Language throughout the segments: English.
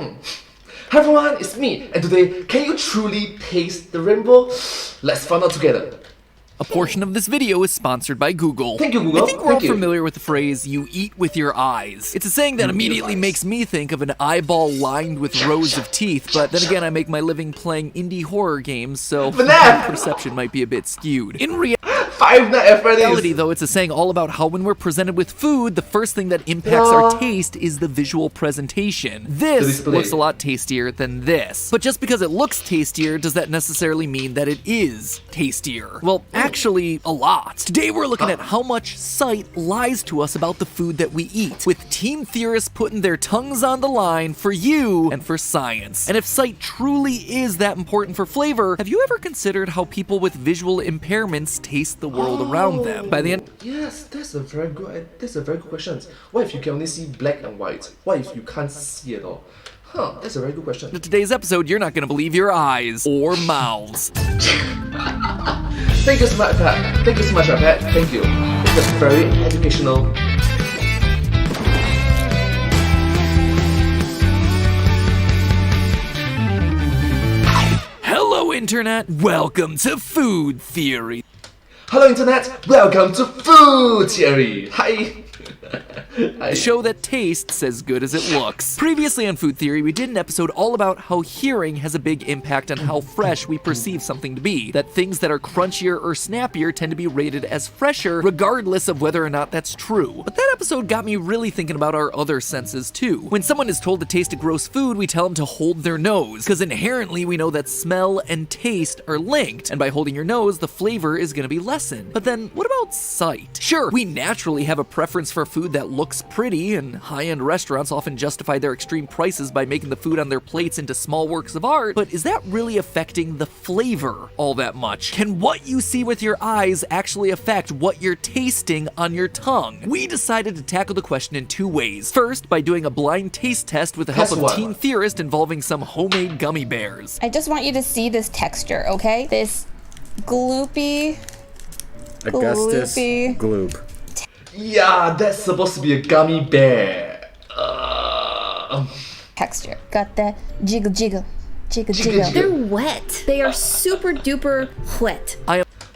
Hi everyone, it's me, and today, can you truly taste the rainbow? Let's find out together. A portion of this video is sponsored by Google. Thank you, Google. I think we're all familiar with the phrase, you eat with your eyes. It's a saying that immediately makes me think of an eyeball lined with rows of teeth, but then again I make my living playing indie horror games, so my perception might be a bit skewed. In reality, though, it's a saying all about how when we're presented with food, the first thing that impacts our taste is the visual presentation. This looks a lot tastier than this. But just because it looks tastier, does that necessarily mean that it is tastier? Well, actually, a lot. Today we're looking at how much sight lies to us about the food that we eat, with team theorists putting their tongues on the line for you and for science. And if sight truly is that important for flavor, have you ever considered how people with visual impairments taste the world around them? By the end, yes, that's a very good question. What if you can only see black and white? What if you can't see at all? Huh, that's a very good question. In today's episode, you're not gonna believe your eyes or mouths. Thank you so much, Pat. Thank you so much, Pat. Thank you. It was very educational. Hello, Internet. Welcome to Food Theory. Hello, Internet. Welcome to Food Theory. Hi. A show that tastes as good as it looks. Previously on Food Theory, we did an episode all about how hearing has a big impact on how fresh we perceive something to be. That things that are crunchier or snappier tend to be rated as fresher, regardless of whether or not that's true. But that episode got me really thinking about our other senses too. When someone is told to taste a gross food, we tell them to hold their nose, because inherently we know that smell and taste are linked, and by holding your nose, the flavor is gonna be lessened. But then, what about sight? Sure, we naturally have a preference for food that looks pretty, and high-end restaurants often justify their extreme prices by making the food on their plates into small works of art, but is that really affecting the flavor all that much? Can what you see with your eyes actually affect what you're tasting on your tongue? We decided to tackle the question in two ways. First, by doing a blind taste test with the help of Team Theorist involving some homemade gummy bears. I just want you to see this texture, okay? This gloopy gloop. Yeah, that's supposed to be a gummy bear. Texture. Got that jiggle jiggle. Jiggle jiggle. They're wet. They are super duper wet.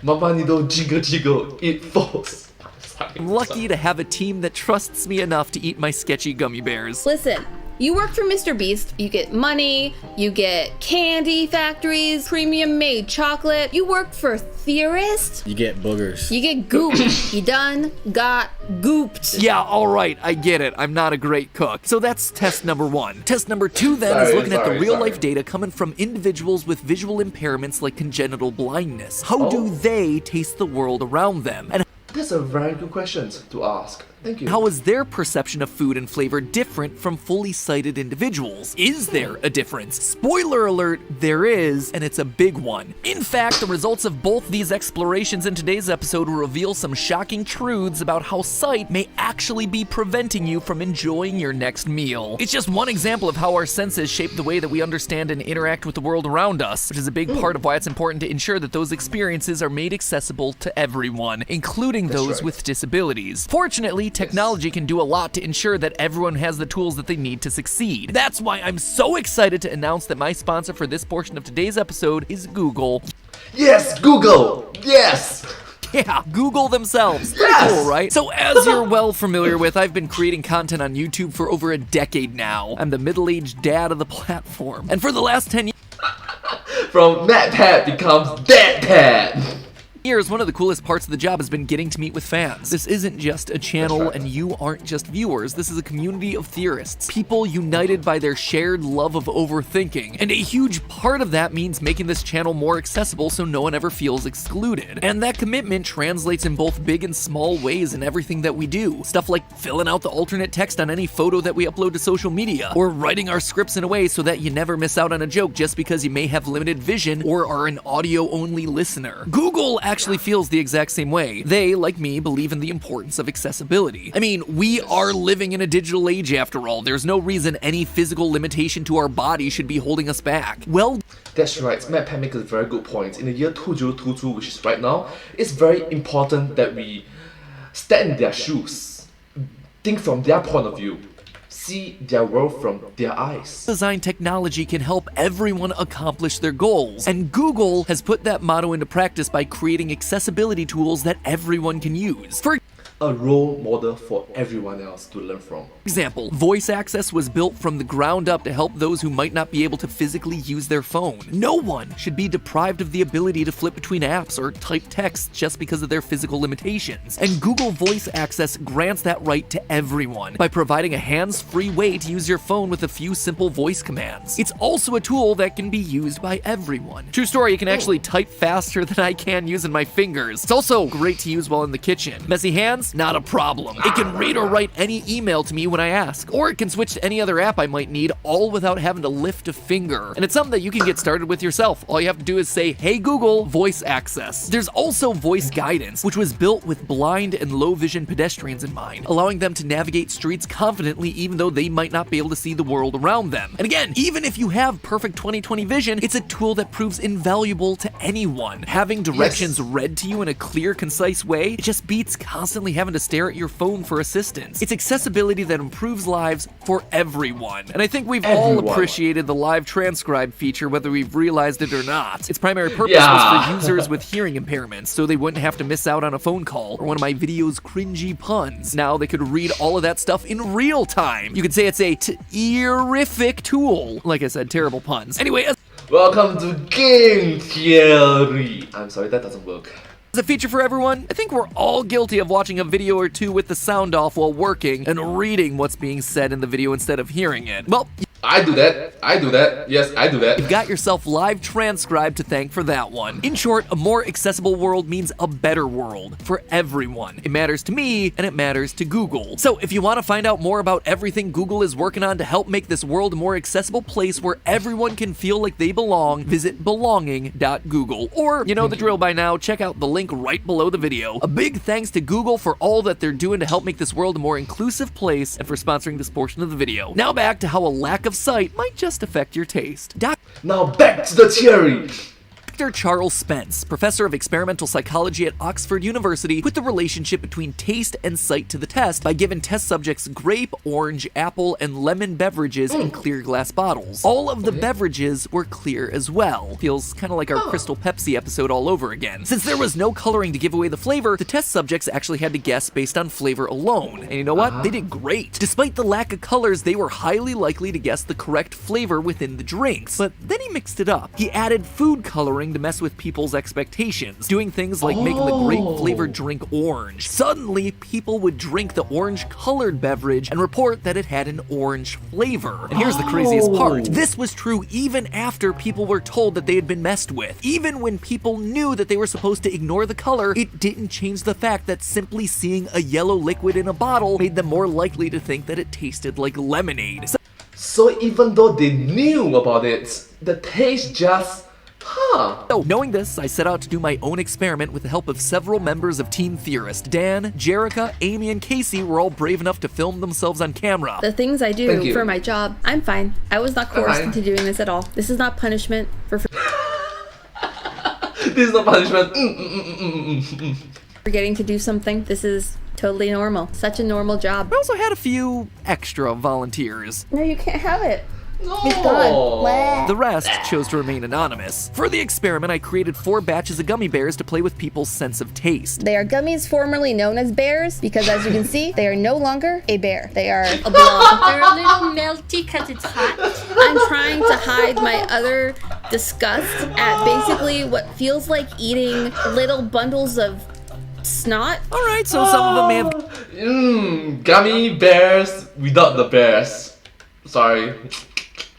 Mama nido jiggle jiggle, it falls. I'm lucky to have a team that trusts me enough to eat my sketchy gummy bears. Listen, you work for Mr. Beast, you get money, you get candy factories, premium made chocolate. You work for Theorist, You get boogers. you get gooped. You done got gooped. Yeah, alright, I get it. I'm not a great cook. So that's test number one. Test number two then is looking at the real-life data coming from individuals with visual impairments like congenital blindness. How do they taste the world around them? And That's a very good question to ask. Thank you. how is their perception of food and flavor different from fully sighted individuals? Is there a difference? Spoiler alert, there is, and it's a big one. In fact, the results of both these explorations in today's episode will reveal some shocking truths about how sight may actually be preventing you from enjoying your next meal. It's just one example of how our senses shape the way that we understand and interact with the world around us, which is a big part of why it's important to ensure that those experiences are made accessible to everyone, including those with disabilities. Fortunately, technology can do a lot to ensure that everyone has the tools that they need to succeed. That's why I'm so excited to announce that my sponsor for this portion of today's episode is Google. Yes, Google! Yes! Yeah, Google themselves. Pretty cool, right? So as you're well familiar with, I've been creating content on YouTube for over a decade now. I'm the middle-aged dad of the platform. And for the last 10 From Mad Pat becomes Dead Pat! years, one of the coolest parts of the job has been getting to meet with fans. This isn't just a channel and you aren't just viewers. This is a community of theorists. People united by their shared love of overthinking. And a huge part of that means making this channel more accessible so no one ever feels excluded. And that commitment translates in both big and small ways in everything that we do. Stuff like filling out the alternate text on any photo that we upload to social media, or writing our scripts in a way so that you never miss out on a joke just because you may have limited vision or are an audio-only listener. Google actually feels the exact same way. They, like me, believe in the importance of accessibility. I mean, we are living in a digital age after all. There's no reason any physical limitation to our body should be holding us back. Well, that's right. Matt Pat makes a very good point. In the year 2022, which is right now, it's very important that we stand in their shoes, think from their point of view, see their world from their eyes. Design technology can help everyone accomplish their goals, and Google has put that motto into practice by creating accessibility tools that everyone can use. For A role model for everyone else to learn from. example, voice access was built from the ground up to help those who might not be able to physically use their phone. No one should be deprived of the ability to flip between apps or type text just because of their physical limitations. And Google Voice Access grants that right to everyone by providing a hands-free way to use your phone with a few simple voice commands. It's also a tool that can be used by everyone. True story, you can actually type faster than I can using my fingers. It's also great to use while in the kitchen. Messy hands? Not a problem. It can read or write any email to me when I ask, or it can switch to any other app I might need, all without having to lift a finger. And it's something that you can get started with yourself. All you have to do is say, "Hey Google, voice access." There's also voice guidance, which was built with blind and low vision pedestrians in mind, allowing them to navigate streets confidently even though they might not be able to see the world around them. And again, even if you have perfect 20/20 vision, it's a tool that proves invaluable to anyone. Having directions read to you in a clear, concise way, it just beats constantly having to stare at your phone for assistance. It's accessibility that improves lives for everyone. And I think we've all appreciated the live transcribe feature, whether we've realized it or not. Its primary purpose was for users with hearing impairments, so they wouldn't have to miss out on a phone call or one of my video's cringy puns. Now they could read all of that stuff in real time. You could say it's a terrific tool. Like I said, terrible puns. Anyway, Welcome to Game Theory. I'm sorry, that doesn't work. as a feature for everyone, I think we're all guilty of watching a video or two with the sound off while working and reading what's being said in the video instead of hearing it. Well, I do that. Yes, I do that. you've got yourself live transcribed to thank for that one. In short, a more accessible world means a better world for everyone. It matters to me, and it matters to Google. So if you want to find out more about everything Google is working on to help make this world a more accessible place where everyone can feel like they belong, visit belonging.google. Or, you know the drill by now, check out the link right below the video. A big thanks to Google for all that they're doing to help make this world a more inclusive place and for sponsoring this portion of the video. Now back to how a lack of sight might just affect your taste. Now back to the theory. Dr. Charles Spence, professor of experimental psychology at Oxford University, put the relationship between taste and sight to the test by giving test subjects grape, orange, apple, and lemon beverages in clear glass bottles. All of the beverages were clear as well. Feels kind of like our Crystal Pepsi episode all over again. Since there was no coloring to give away the flavor, the test subjects actually had to guess based on flavor alone. And you know what? They did great. Despite the lack of colors, they were highly likely to guess the correct flavor within the drinks. But then he mixed it up. He added food coloring to mess with people's expectations, doing things like making the grape-flavored drink orange. Suddenly, people would drink the orange-colored beverage and report that it had an orange flavor. And here's the craziest part. This was true even after people were told that they had been messed with. Even when people knew that they were supposed to ignore the color, it didn't change the fact that simply seeing a yellow liquid in a bottle made them more likely to think that it tasted like lemonade. So even though they knew about it, the taste just... So, knowing this, I set out to do my own experiment with the help of several members of Team Theorist. Dan, Jerica, Amy, and Casey were all brave enough to film themselves on camera. The things I do for my job, I'm fine. I was not coerced into doing this at all. This is not punishment for This is not punishment. forgetting to do something. This is totally normal. Such a normal job. I also had a few extra volunteers. No, you can't have it. No. The rest chose to remain anonymous. For the experiment, I created 4 batches of gummy bears to play with people's sense of taste. They are gummies formerly known as bears because, as you can see, they are no longer a bear. They are a blob. They're a little melty because it's hot. I'm trying to hide my utter disgust at basically what feels like eating little bundles of snot. Alright, so some of them may have Gummy bears without the bears. Sorry.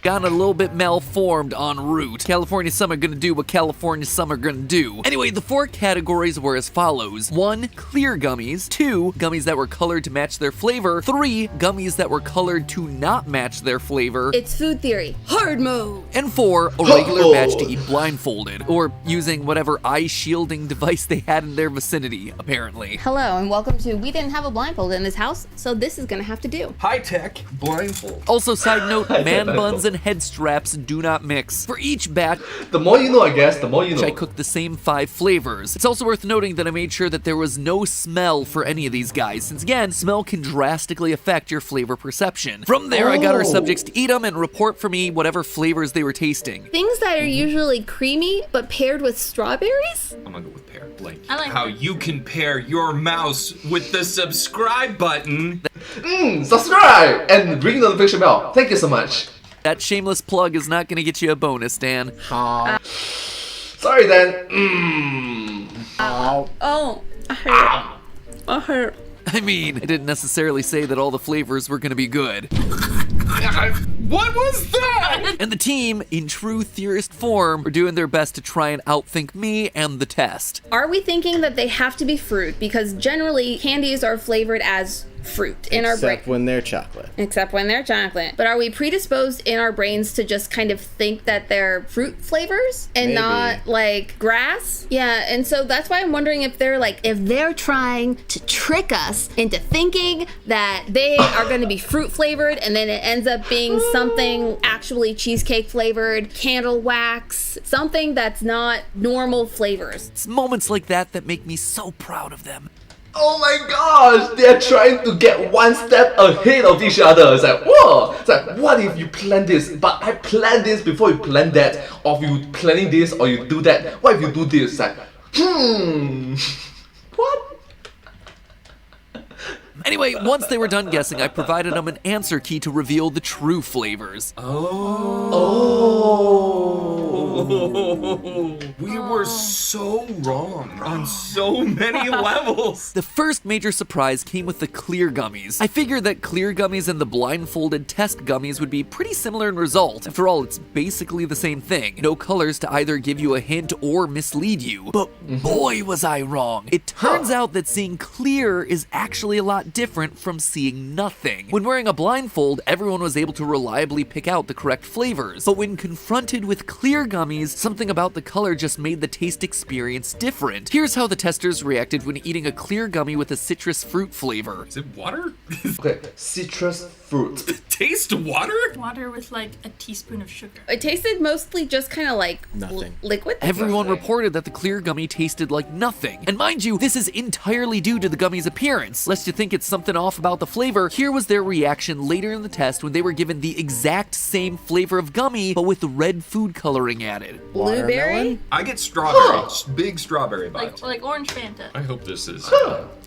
gotten a little bit malformed en route. California summer gonna do what California summer gonna do. Anyway, the 4 categories were as follows. 1, clear gummies. 2, gummies that were colored to match their flavor. 3, gummies that were colored to not match their flavor. It's food theory. Hard mode. And 4, a regular batch to eat blindfolded, or using whatever eye shielding device they had in their vicinity, apparently. Hello and welcome to We Didn't Have a Blindfold in this house, so this is gonna have to do. High-tech blindfold. Also, side note, man buns and head straps do not mix. For each batch, The more you know, I guess, the more you know. I cooked the same 5 flavors. It's also worth noting that I made sure that there was no smell for any of these guys, since again, smell can drastically affect your flavor perception. From there, I got our subjects to eat them and report for me whatever flavors they were tasting. Things that are usually creamy, but paired with strawberries? I'm gonna go with pear. Like, I like how that. you can pair your mouse with the subscribe button. Subscribe and ring the notification bell. Thank you so much. That shameless plug is not gonna get you a bonus, Dan. Sorry then. Oh, I hurt. I hurt. I mean, I didn't necessarily say that all the flavors were gonna be good. What was that? And the team, in true theorist form, are doing their best to try and outthink me and the test. Are we thinking that they have to be fruit? Because generally, candies are flavored as fruit in our brain. Except when they're chocolate. Except when they're chocolate. But are we predisposed in our brains to just kind of think that they're fruit flavors and Maybe. not like grass? Yeah, and so that's why I'm wondering if they're trying to trick us into thinking that they are going to be fruit flavored and then it ends up being something actually cheesecake flavored, candle wax, something that's not normal flavors. It's moments like that that make me so proud of them. Oh my gosh, they're trying to get one step ahead of each other. It's like, whoa! It's like, what if you plan this, but I plan this before you plan that? Or if you planning this or you do that, what if you do this? It's like, what? Anyway, once they were done guessing, I provided them an answer key to reveal the true flavors. We were so wrong on so many levels. The first major surprise came with the clear gummies. I figured that clear gummies and the blindfolded test gummies would be pretty similar in result. After all, it's basically the same thing. No colors to either give you a hint or mislead you. But boy, was I wrong. It turns out that seeing clear is actually a lot different from seeing nothing. When wearing a blindfold, everyone was able to reliably pick out the correct flavors. But when confronted with clear gummies, something about the color just made the taste experience different. Here's how the testers reacted when eating a clear gummy with a citrus fruit flavor. Is it water? Okay, citrus fruit. Taste water? Water with like a teaspoon of sugar. It tasted mostly just kind of like Nothing. liquid. Everyone reported that the clear gummy tasted like nothing. And mind you, this is entirely due to the gummy's appearance. Lest you think it's something off about the flavor, here was their reaction later in the test when they were given the exact same flavor of gummy, but with red food coloring added. Blueberry? Watermelon? I get strawberry. Big strawberry vibes. Like orange Fanta. I hope this is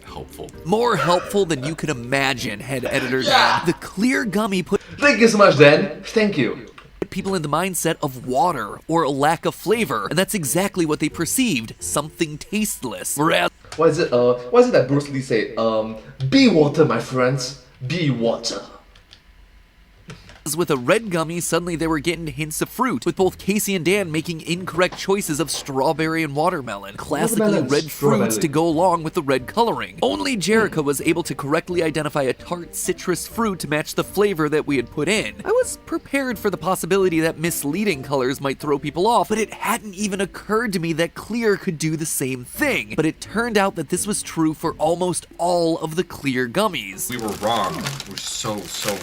helpful. More helpful than you could imagine, head editor Dan. The clear gummy put Thank you so much, Dan. Thank you. people in the mindset of water or a lack of flavor, and that's exactly what they perceived, something tasteless. Whereas What is it that Bruce Lee said? Be water, my friends. Be water. with a red gummy, suddenly they were getting hints of fruit, with both Casey and Dan making incorrect choices of strawberry and watermelon, classically Watermelon, red fruits strawberry. to go along with the red coloring. Only Jerica was able to correctly identify a tart citrus fruit to match the flavor that we had put in. I was prepared for the possibility that misleading colors might throw people off, but it hadn't even occurred to me that clear could do the same thing. But it turned out that this was true for almost all of the clear gummies. We were wrong. We're so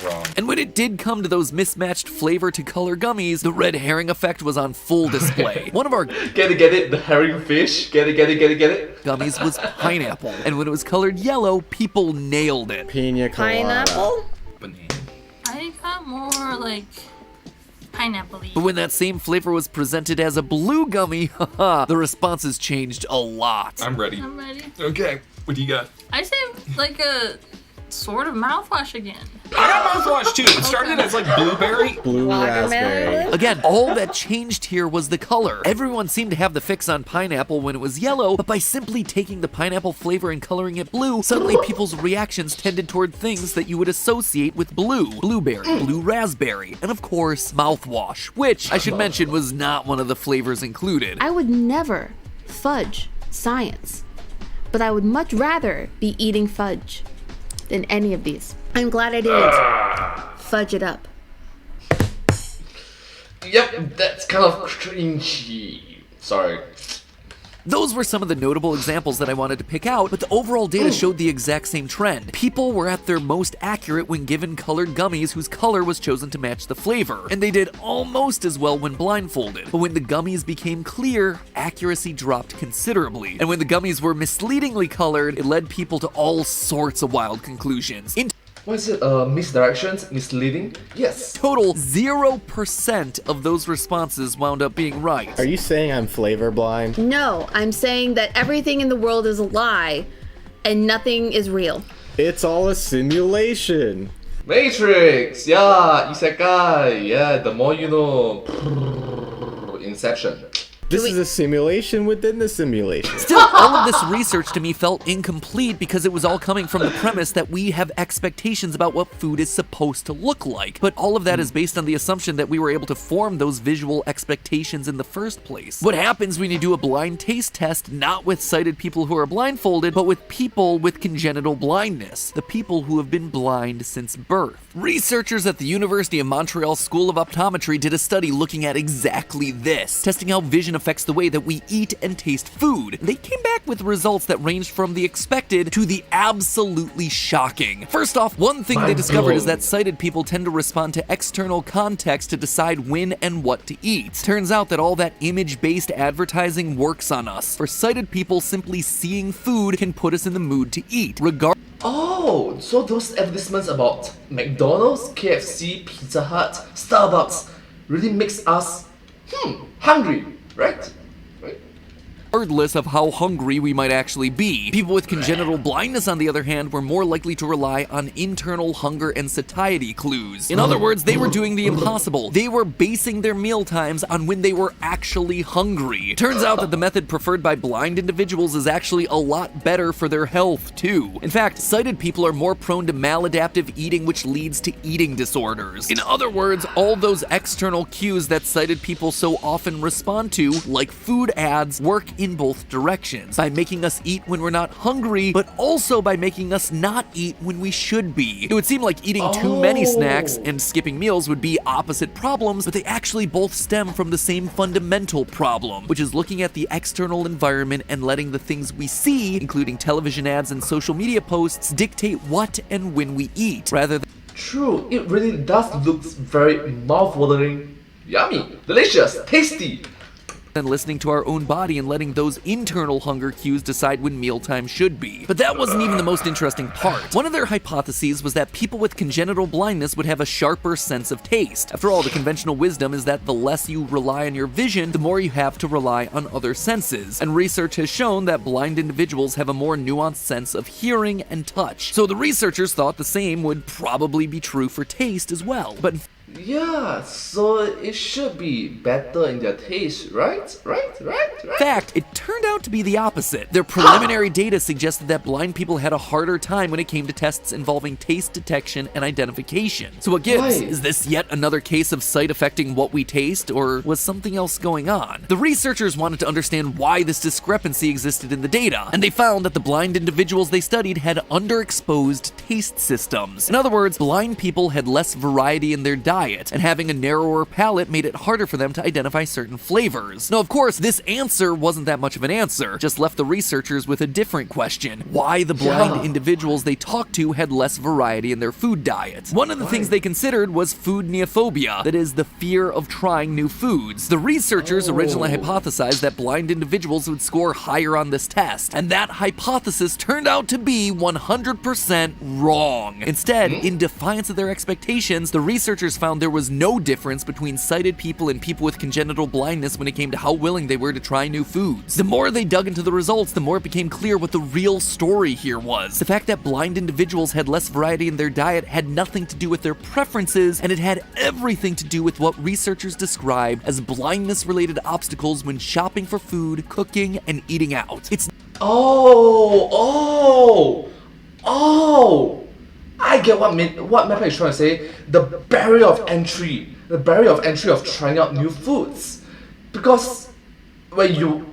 wrong. And when it did come to those mismatched flavor to color gummies, the red herring effect was on full display. One of our Get it? The herring fish? Get it? gummies was pineapple, and when it was colored yellow, people nailed it. Pina colada. Pineapple? Banana. I got more like pineapple-y. But when that same flavor was presented as a blue gummy, haha, the responses changed a lot. I'm ready. I'm ready. Okay, what do you got? I say like a sort of mouthwash again. I got mouthwash too. It started as like blueberry. Blue raspberry. Again, all that changed here was the color. Everyone seemed to have the fix on pineapple when it was yellow, but by simply taking the pineapple flavor and coloring it blue, suddenly people's reactions tended toward things that you would associate with blue. Blueberry, blue raspberry, and of course, mouthwash, which I should mention was not one of the flavors included. I would never fudge science, but I would much rather be eating fudge than any of these. I'm glad I didn't fudge it up. Yep, that's kind of cringy. Sorry. Those were some of the notable examples that I wanted to pick out, but the overall data showed the exact same trend. People were at their most accurate when given colored gummies whose color was chosen to match the flavor, and they did almost as well when blindfolded. But when the gummies became clear, accuracy dropped considerably. And when the gummies were misleadingly colored, it led people to all sorts of wild conclusions. In What is it? Misdirections? Misleading? Yes. total, 0% of those responses wound up being right. Are you saying I'm flavor blind? No, I'm saying that everything in the world is a lie and nothing is real. It's all a simulation. Matrix! Yeah, Isekai! Yeah, the more you know. Inception. This is a simulation within the simulation. Still, all of this research to me felt incomplete because it was all coming from the premise that we have expectations about what food is supposed to look like. But all of that is based on the assumption that we were able to form those visual expectations in the first place. What happens when you do a blind taste test, not with sighted people who are blindfolded, but with people with congenital blindness, the people who have been blind since birth? Researchers at the University of Montreal School of Optometry did a study looking at exactly this, testing how vision affects the way that we eat and taste food. They came back with results that ranged from the expected to the absolutely shocking. First off, one thing they discovered is that sighted people tend to respond to external context to decide when and what to eat. Turns out that all that image-based advertising works on us. For sighted people, simply seeing food can put us in the mood to eat, Oh, so those advertisements about McDonald's, KFC, Pizza Hut, Starbucks really makes us, hungry, right? regardless of how hungry we might actually be. People with congenital blindness, on the other hand, were more likely to rely on internal hunger and satiety clues. In other words, they were doing the impossible. They were basing their meal times on when they were actually hungry. Turns out that the method preferred by blind individuals is actually a lot better for their health, too. In fact, sighted people are more prone to maladaptive eating, which leads to eating disorders. In other words, all those external cues that sighted people so often respond to, like food ads, work in both directions, by making us eat when we're not hungry, but also by making us not eat when we should be. It would seem like eating too many snacks and skipping meals would be opposite problems, but they actually both stem from the same fundamental problem, which is looking at the external environment and letting the things we see, including television ads and social media posts, dictate what and when we eat, rather than... True, it really does look very mouth-watering, yummy, delicious, tasty. Than listening to our own body and letting those internal hunger cues decide when mealtime should be. But that wasn't even the most interesting part. One of their hypotheses was that people with congenital blindness would have a sharper sense of taste. After all, the conventional wisdom is that the less you rely on your vision, the more you have to rely on other senses. And research has shown that blind individuals have a more nuanced sense of hearing and touch. So the researchers thought the same would probably be true for taste as well. But yeah, so it should be better in their taste, right? In fact, it turned out to be the opposite. Their preliminary data suggested that blind people had a harder time when it came to tests involving taste detection and identification. So what gives? Right. Is this yet another case of sight affecting what we taste, or was something else going on? The researchers wanted to understand why this discrepancy existed in the data, and they found that the blind individuals they studied had underexposed taste systems. In other words, blind people had less variety in their diet, and having a narrower palate made it harder for them to identify certain flavors. Now, of course, this answer wasn't that much of an answer, just left the researchers with a different question: why the blind individuals they talked to had less variety in their food diets. One of the things they considered was food neophobia, that is, the fear of trying new foods. The researchers originally hypothesized that blind individuals would score higher on this test, and that hypothesis turned out to be 100% wrong. Instead, in defiance of their expectations, the researchers found there was no difference between sighted people and people with congenital blindness when it came to how willing they were to try new foods. The more they dug into the results, the more it became clear what the real story here was. The fact that blind individuals had less variety in their diet had nothing to do with their preferences, and it had everything to do with what researchers describe as blindness-related obstacles when shopping for food, cooking, and eating out. It's I get what Mappa is trying to say. The barrier of entry of trying out new foods. Because when you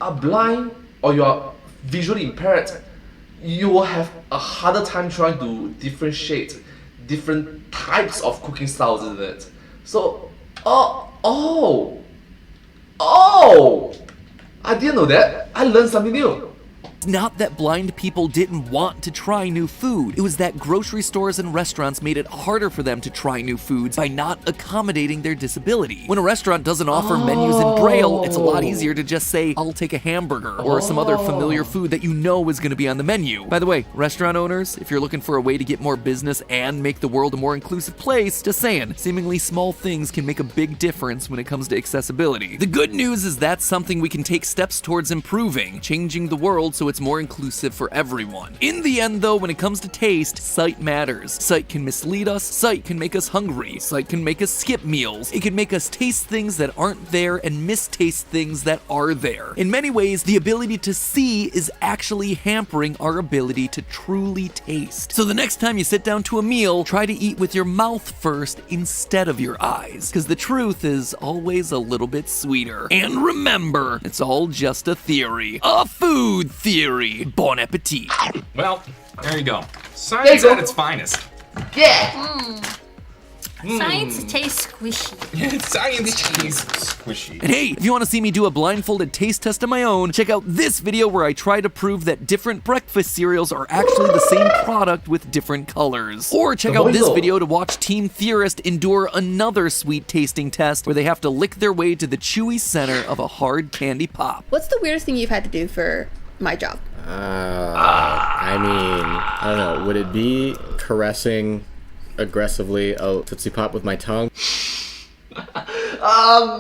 are blind or you are visually impaired, you will have a harder time trying to differentiate different types of cooking styles, isn't it? So, I didn't know that. I learned something new. It's not that blind people didn't want to try new food. It was that grocery stores and restaurants made it harder for them to try new foods by not accommodating their disability. When a restaurant doesn't offer menus in Braille, it's a lot easier to just say, I'll take a hamburger, or some other familiar food that you know is going to be on the menu. By the way, restaurant owners, if you're looking for a way to get more business and make the world a more inclusive place, just saying, seemingly small things can make a big difference when it comes to accessibility. The good news is that's something we can take steps towards improving, changing the world so it's more inclusive for everyone. In the end though, when it comes to taste, sight matters. Sight can mislead us, sight can make us hungry, sight can make us skip meals, it can make us taste things that aren't there and mistaste things that are there. In many ways, the ability to see is actually hampering our ability to truly taste. So the next time you sit down to a meal, try to eat with your mouth first instead of your eyes, because the truth is always a little bit sweeter. And remember, it's all just a theory. A food theory. Bon appetit. Well, there you go. There Science you go. at its finest. Yeah! Science tastes squishy. Science cheese squishy. And hey, if you want to see me do a blindfolded taste test of my own, check out this video where I try to prove that different breakfast cereals are actually the same product with different colors. Or check out this video to watch Team Theorist endure another sweet tasting test where they have to lick their way to the chewy center of a hard candy pop. What's the weirdest thing you've had to do for my job? I mean, I don't know. Would it be caressing aggressively a Tootsie Pop with my tongue?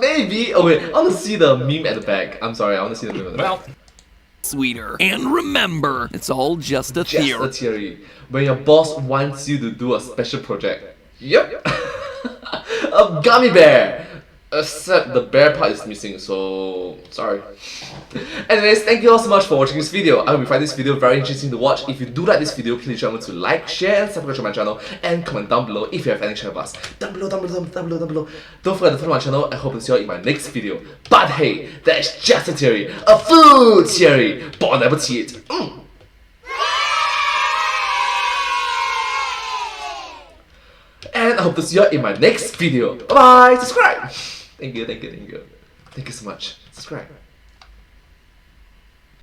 Maybe. Oh wait, I want to see the meme at the back. I'm sorry, I want to see the meme at the back. Well, Sweeter. And remember, it's all just a Just a theory. theory. When your boss wants you to do a special project. Yep. A gummy bear. Except the bear part is missing, so sorry. Anyways, thank you all so much for watching this video. I hope you find this video very interesting to watch. If you do like this video, please remember to like, share, and subscribe to my channel, and comment down below if you have any channel bugs. Down below. Don't forget to follow my channel. I hope to see you all in my next video. But hey, that's just a theory, a food theory. Bon appetit. And I hope to see you all in my next video. Bye bye. Subscribe. Thank you so much. Subscribe.